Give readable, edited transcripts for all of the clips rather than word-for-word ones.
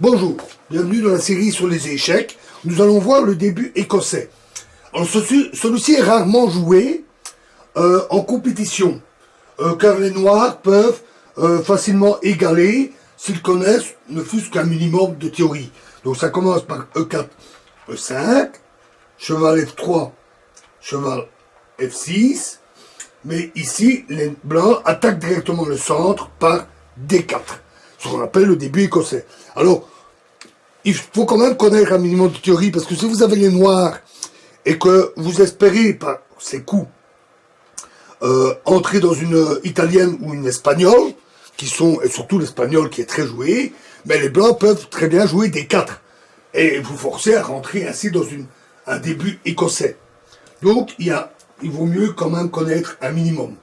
Bonjour, bienvenue dans la série sur les échecs. Nous allons voir le début écossais. Alors celui-ci est rarement joué en compétition, car les Noirs peuvent facilement égaler s'ils connaissent ne fût-ce qu'un minimum de théorie. Donc ça commence par E4, E5, cheval F3, cheval F6, mais ici les Blancs attaquent directement le centre par D4, ce qu'on appelle le début écossais. Alors, il faut quand même connaître un minimum de théorie, parce que si vous avez les Noirs et que vous espérez par ces coups entrer dans une italienne ou une espagnole, qui sont, et surtout l'espagnol qui est très joué, mais les Blancs peuvent très bien jouer des 4 et vous forcer à rentrer ainsi dans un début écossais. Donc il vaut mieux quand même connaître un minimum.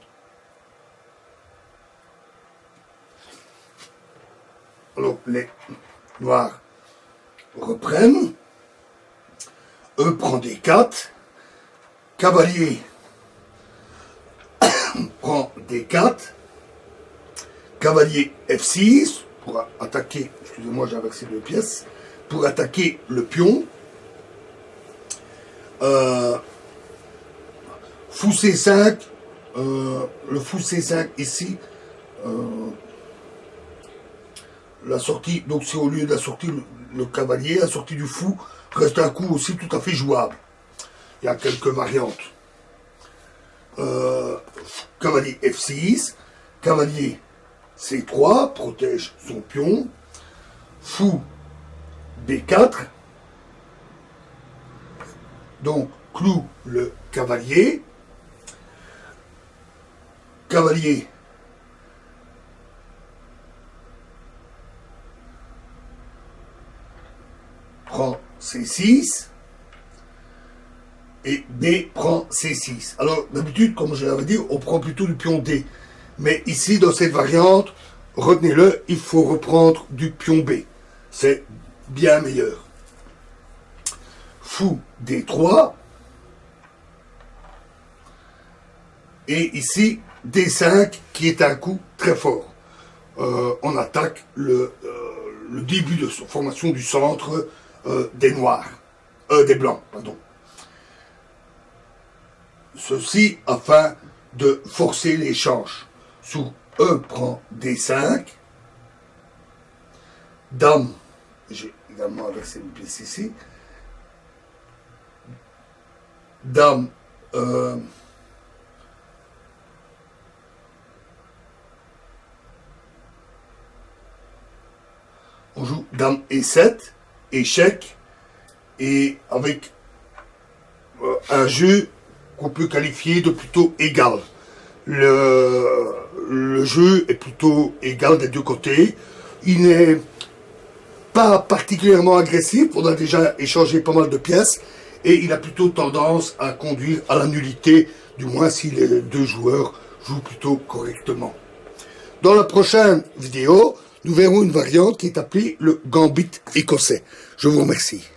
Alors les Noirs reprennent, E prend des 4, cavalier prend des 4, cavalier F6 pour attaquer, excusez-moi j'ai inversé deux pièces, pour attaquer le pion, fou C5, le fou C5 ici, la sortie, donc c'est au lieu de la sortie le cavalier, la sortie du fou reste un coup aussi tout à fait jouable. Il y a quelques variantes. Cavalier F6, cavalier C3, protège son pion, fou B4, donc cloue le cavalier, cavalier prend C6, et B prend C6. Alors, d'habitude, comme je l'avais dit, on prend plutôt du pion D. Mais ici, dans cette variante, retenez-le, il faut reprendre du pion B. C'est bien meilleur. Fou D3. Et ici, D5, qui est un coup très fort. On attaque le début de formation du centre des Noirs. Des Blancs, pardon. Ceci afin de forcer l'échange. Sous E prend D5, Dame, j'ai également inversé une pièce ici, Dame, on joue Dame E7, échec, et avec un jeu qu'on peut qualifier de plutôt égal. Le jeu est plutôt égal des deux côtés. Il n'est pas particulièrement agressif. On a déjà échangé pas mal de pièces. Et il a plutôt tendance à conduire à la nullité, du moins si les deux joueurs jouent plutôt correctement. Dans la prochaine vidéo, nous verrons une variante qui est appelée le gambit écossais. Je vous remercie.